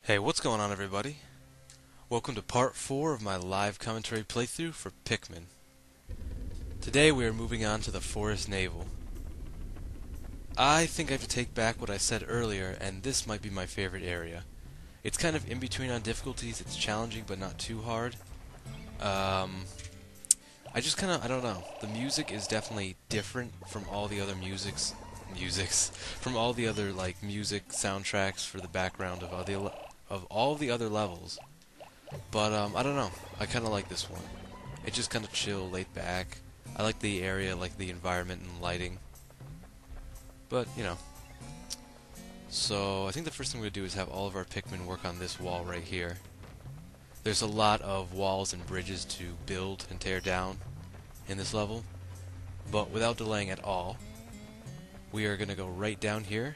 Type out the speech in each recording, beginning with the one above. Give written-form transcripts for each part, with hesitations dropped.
Hey, what's going on, everybody? Welcome to part 4 of my live commentary playthrough for Pikmin. Today we are moving on to the Forest Navel. I think I have to take back what I said earlier, and this might be my favorite area. It's kind of in between on difficulties. It's challenging but not too hard. I don't know. The music is definitely different from all the other from all the other like music soundtracks for the background of all the other levels. But I don't know. I kind of like this one. It's just kind of chill, laid back. I like the area, like the environment and lighting. But you know. So I think the first thing we're gonna do is have all of our Pikmin work on this wall right here. There's a lot of walls and bridges to build and tear down in this level, but without delaying at all, we are gonna go right down here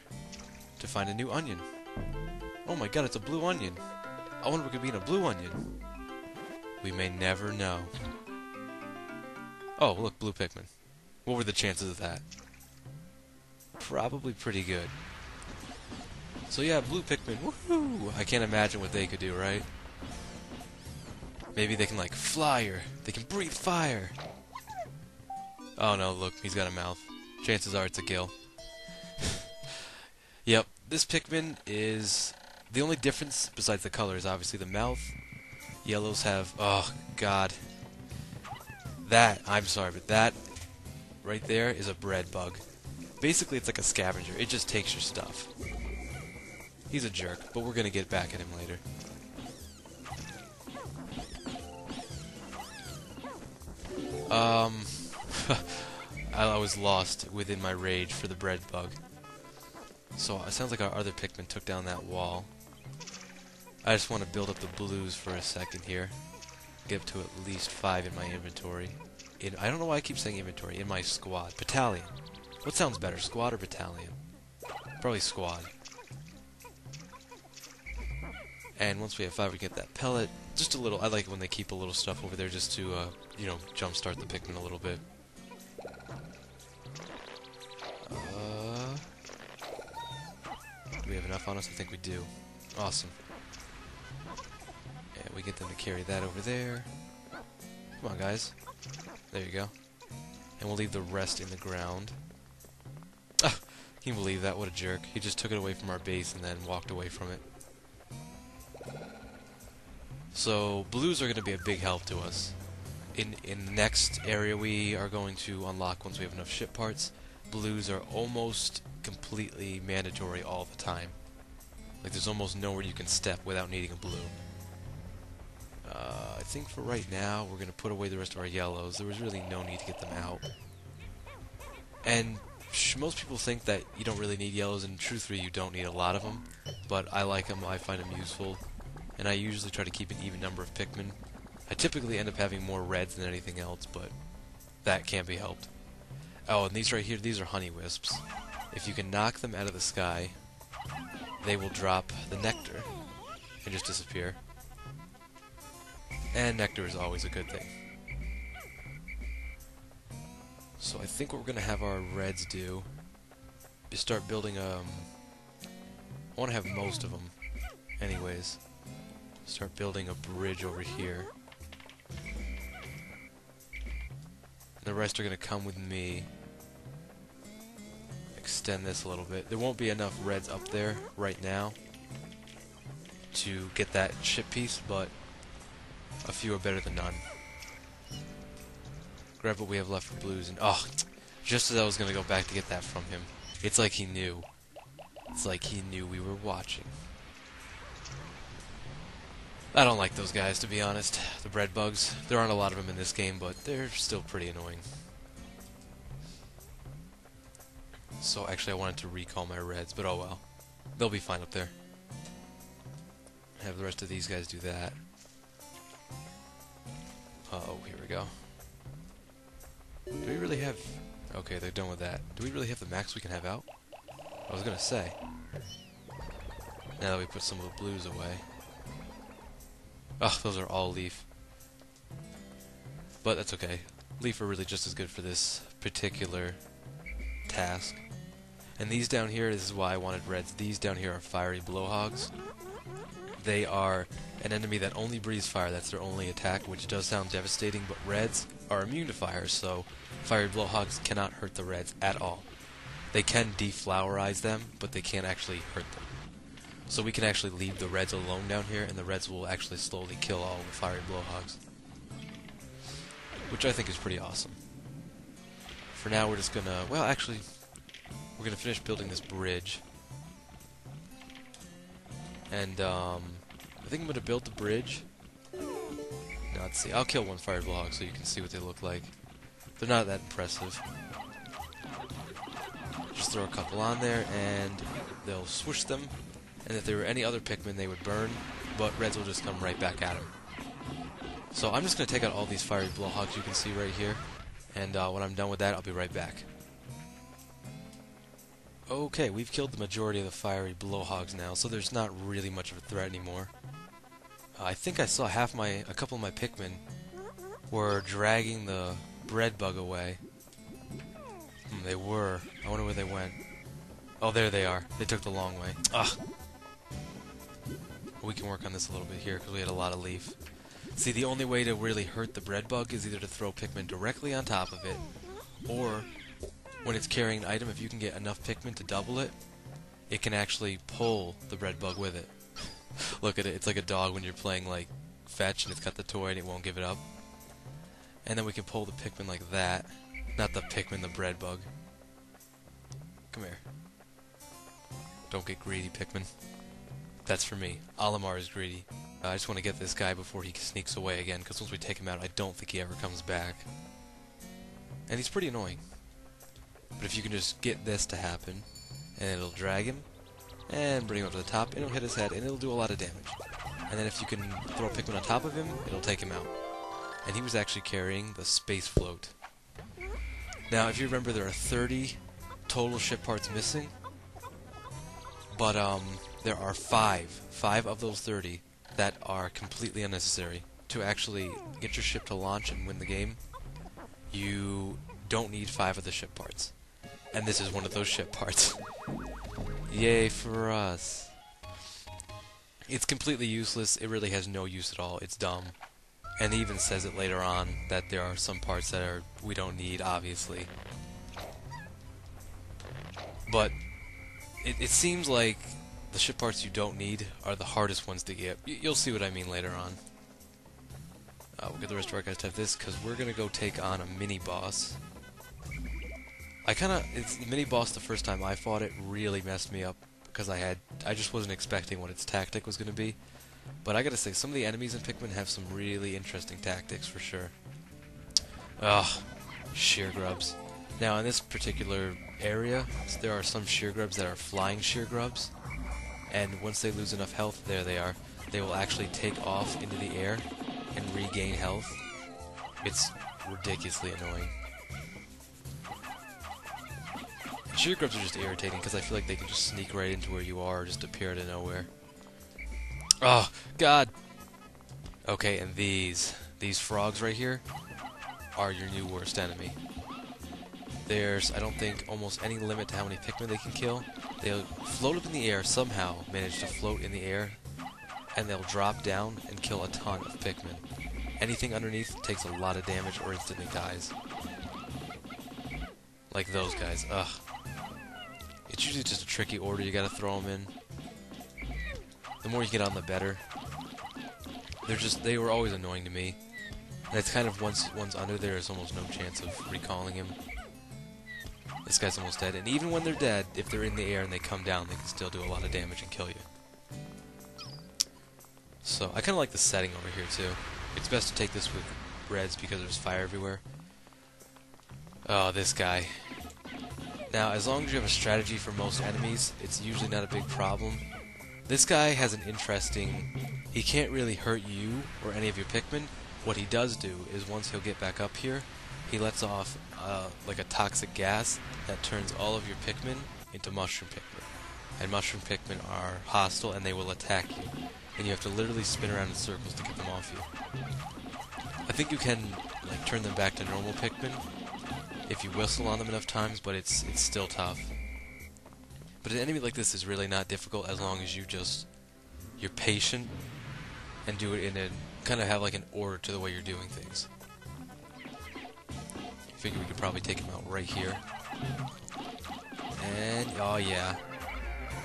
to find a new onion. Oh my god, it's a blue onion! I wonder if we could be in a blue onion. We may never know. Oh, look, blue Pikmin. What were the chances of that? Probably pretty good. So yeah, blue Pikmin, woohoo! I can't imagine what they could do, right? Maybe they can, like, fly, or they can breathe fire. Oh no, look, he's got a mouth. Chances are it's a gill. Yep, this Pikmin is... The only difference, besides the color, is obviously the mouth. Yellows have... Oh, God. I'm sorry, but that right there is a bread bug. Basically, it's like a scavenger. It just takes your stuff. He's a jerk, but we're gonna get back at him later. I was lost within my rage for the bread bug. So it sounds like our other Pikmin took down that wall. I just want to build up the blues for a second here. Get up to at least 5 in my inventory. I don't know why I keep saying inventory. In my squad. Battalion. What sounds better, squad or battalion? Probably squad. And once we have 5, we get that pellet. Just a little. I like it when they keep a little stuff over there just to, you know, jumpstart the Pikmin a little bit. Do we have enough on us? I think we do. Awesome. And we get them to carry that over there. Come on, guys. There you go. And we'll leave the rest in the ground. Ah! Can you believe that? What a jerk. He just took it away from our base and then walked away from it. So, blues are going to be a big help to us. In the next area we are going to unlock once we have enough ship parts, blues are almost completely mandatory all the time. Like, there's almost nowhere you can step without needing a blue. I think for right now, we're going to put away the rest of our yellows. There was really no need to get them out. And most people think that you don't really need yellows, and truthfully, you don't need a lot of them. But I like them, I find them useful, and I usually try to keep an even number of Pikmin. I typically end up having more reds than anything else, but that can't be helped. Oh, and these right here, these are honey wisps. If you can knock them out of the sky, they will drop the nectar and just disappear. And nectar is always a good thing. So I think what we're going to have our reds do is start building I want to have most of them anyways. Start building a bridge over here. And the rest are going to come with me. Extend this a little bit. There won't be enough reds up there right now to get that ship piece, but a few are better than none. Grab what we have left for blues, and oh, just as I was gonna go back to get that from him, it's like he knew. It's like he knew we were watching. I don't like those guys, to be honest. The bread bugs. There aren't a lot of them in this game, but they're still pretty annoying. So actually I wanted to recall my reds, but oh well. They'll be fine up there. Have the rest of these guys do that. Uh-oh, here we go. Do we really have... Okay, they're done with that. Do we really have the max we can have out? I was gonna say. Now that we put some of the blues away. Oh, those are all leaf. But that's okay. Leaf are really just as good for this particular task. And these down here, this is why I wanted reds. These down here are fiery blowhogs. They are an enemy that only breathes fire. That's their only attack, which does sound devastating, but reds are immune to fire, so fiery blowhogs cannot hurt the reds at all. They can deflowerize them, but they can't actually hurt them. So we can actually leave the reds alone down here, and the reds will actually slowly kill all the fiery blowhogs, which I think is pretty awesome. For now, we're just gonna, well, actually, we're gonna finish building this bridge. And, I think I'm gonna build the bridge. Now, let's see, I'll kill one fiery blowhog so you can see what they look like. They're not that impressive. Just throw a couple on there, and they'll swoosh them. And if there were any other Pikmin, they would burn, but reds will just come right back at them. So I'm just going to take out all these fiery blowhogs you can see right here, and when I'm done with that, I'll be right back. Okay, we've killed the majority of the fiery blowhogs now, so there's not really much of a threat anymore. I think I saw a couple of my Pikmin were dragging the bread bug away. They were. I wonder where they went. Oh, there they are. They took the long way. Ugh. We can work on this a little bit here because we had a lot of leaf. See, the only way to really hurt the bread bug is either to throw Pikmin directly on top of it, or when it's carrying an item, if you can get enough Pikmin to double it, it can actually pull the bread bug with it. Look at it. It's like a dog when you're playing like fetch and it's got the toy and it won't give it up. And then we can pull the Pikmin like that. Not the Pikmin, the bread bug. Come here. Don't get greedy, Pikmin. That's for me. Olimar is greedy. I just want to get this guy before he sneaks away again, because once we take him out, I don't think he ever comes back. And he's pretty annoying. But if you can just get this to happen, and it'll drag him, and bring him up to the top, it'll hit his head, and it'll do a lot of damage. And then if you can throw a Pikmin on top of him, it'll take him out. And he was actually carrying the space float. Now, if you remember, there are 30 total ship parts missing, but there are 5 of those 30 that are completely unnecessary. To actually get your ship to launch and win the game, you don't need 5 of the ship parts. And this is one of those ship parts. Yay for us. It's completely useless. It really has no use at all. It's dumb. And he even says it later on that there are some parts that we don't need, obviously. But it seems like the ship parts you don't need are the hardest ones to get. You'll see what I mean later on. We'll get the rest of our guys to have this, because we're going to go take on a mini-boss. The mini-boss the first time I fought it really messed me up, because I just wasn't expecting what its tactic was going to be. But I gotta say, some of the enemies in Pikmin have some really interesting tactics, for sure. Ugh, shear grubs. Now, in this particular area, there are some shear grubs that are flying shear grubs, and once they lose enough health, there they are, they will actually take off into the air and regain health. It's ridiculously annoying. Shear grubs are just irritating, because I feel like they can just sneak right into where you are, or just appear out of nowhere. Oh, God! Okay, and these frogs right here are your new worst enemy. There's, I don't think, almost any limit to how many Pikmin they can kill. They'll float up in the air, somehow manage to float in the air, and they'll drop down and kill a ton of Pikmin. Anything underneath takes a lot of damage or instantly dies. Like those guys, ugh. It's usually just a tricky order you gotta throw them in. The more you get on, the better. They were always annoying to me. And it's kind of once one's under there, there's almost no chance of recalling him. This guy's almost dead, and even when they're dead, if they're in the air and they come down, they can still do a lot of damage and kill you. So, I kind of like the setting over here, too. It's best to take this with reds because there's fire everywhere. Oh, this guy. Now, as long as you have a strategy for most enemies, it's usually not a big problem. This guy has an interesting... He can't really hurt you or any of your Pikmin. What he does do is once he'll get back up here, he lets off like a toxic gas that turns all of your Pikmin into mushroom Pikmin. And mushroom Pikmin are hostile and they will attack you. And you have to literally spin around in circles to get them off you. I think you can like turn them back to normal Pikmin if you whistle on them enough times, but it's still tough. But an enemy like this is really not difficult as long as you you're patient, and do it in a kind of have like an order to the way you're doing things. Figure we could probably take him out right here. And, oh yeah.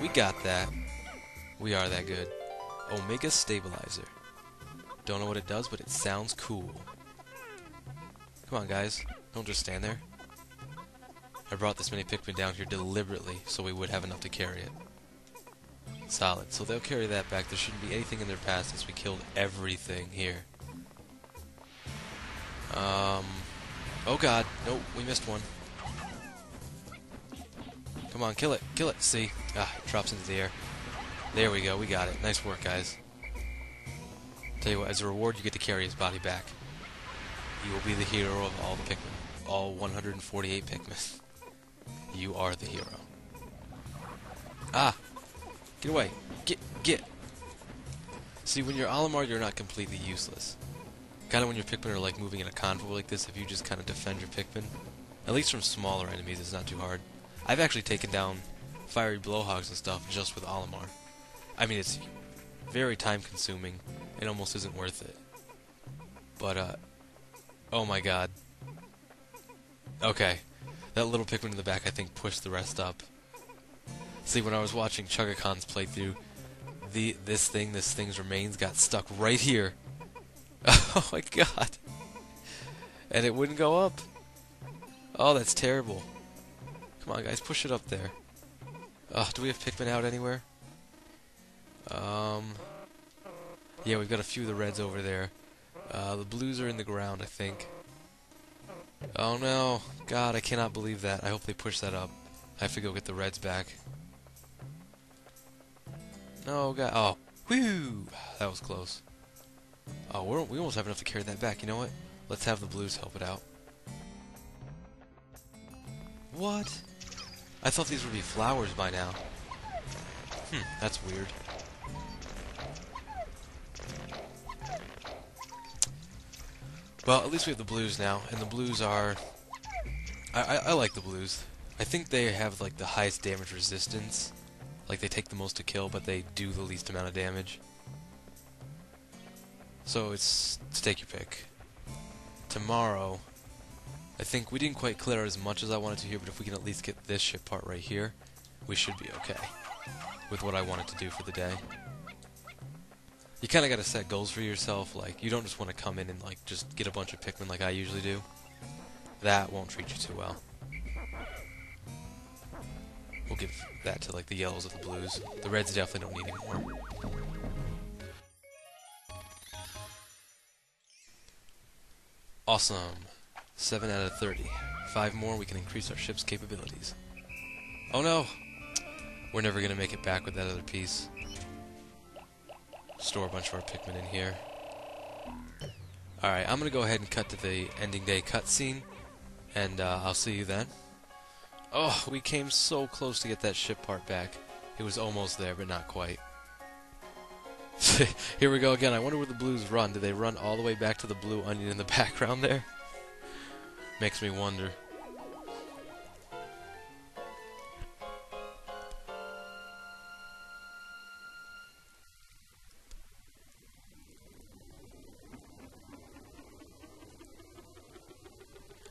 We got that. We are that good. Omega Stabilizer. Don't know what it does, but it sounds cool. Come on, guys. Don't just stand there. I brought this many Pikmin down here deliberately so we would have enough to carry it. Solid. So they'll carry that back. There shouldn't be anything in their path since we killed everything here. Oh god. Nope, we missed one. Come on, kill it. Kill it. See? Ah, it drops into the air. There we go. We got it. Nice work, guys. Tell you what, as a reward, you get to carry his body back. You will be the hero of all the Pikmin. All 148 Pikmin. You are the hero. Ah! Get away. Get! See, when you're Olimar, you're not completely useless. Kind of when your Pikmin are like moving in a convoy like this, if you just kind of defend your Pikmin. At least from smaller enemies, it's not too hard. I've actually taken down fiery blowhogs and stuff just with Olimar. I mean, it's very time consuming and almost isn't worth it. But, oh my god. Okay. That little Pikmin in the back, I think, pushed the rest up. See, when I was watching Chugga-Khan's playthrough, this thing's remains got stuck right here. Oh my god. And it wouldn't go up. Oh, that's terrible. Come on, guys, push it up there. Do we have Pikmin out anywhere? Yeah, we've got a few of the reds over there. The blues are in the ground, I think. Oh no. God, I cannot believe that. I hope they push that up. I have to go get the reds back. No, God. Oh. Whew! That was close. Oh, we almost have enough to carry that back. You know what? Let's have the blues help it out. What? I thought these would be flowers by now. That's weird. Well, at least we have the blues now, and the blues are... I like the blues. I think they have, like, the highest damage resistance. Like, they take the most to kill, but they do the least amount of damage. So it's to take your pick. Tomorrow, I think we didn't quite clear out as much as I wanted to here, but if we can at least get this ship part right here, we should be okay with what I wanted to do for the day. You kind of got to set goals for yourself. Like, you don't just want to come in and like just get a bunch of Pikmin like I usually do. That won't treat you too well. We'll give that to like the yellows or the blues. The reds definitely don't need any more. Awesome. 7 out of 30. 5 more, we can increase our ship's capabilities. Oh no! We're never going to make it back with that other piece. Store a bunch of our Pikmin in here. Alright, I'm going to go ahead and cut to the ending day cutscene, and I'll see you then. Oh, we came so close to get that ship part back. It was almost there, but not quite. Here we go again. I wonder where the blues run. Did they run all the way back to the blue onion in the background there? Makes me wonder.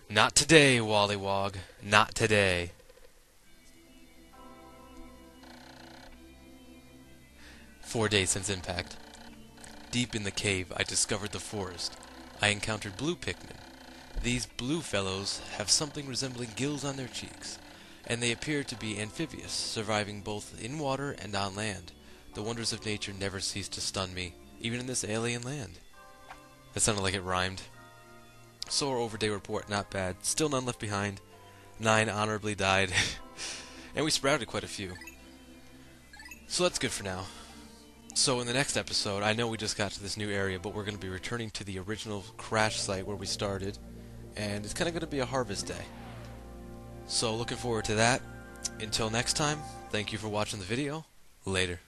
Not today, Wollywog. Not today. Four days since impact. Deep in the cave, I discovered the forest. I encountered blue Pikmin. These blue fellows have something resembling gills on their cheeks, and they appear to be amphibious, surviving both in water and on land. The wonders of nature never cease to stun me, even in this alien land. That sounded like it rhymed. Sore over-day report, not bad. Still none left behind. 9 honorably died. And we sprouted quite a few. So that's good for now. So in the next episode, I know we just got to this new area, but we're going to be returning to the original crash site where we started. And it's kind of going to be a harvest day. So looking forward to that. Until next time, thank you for watching the video. Later.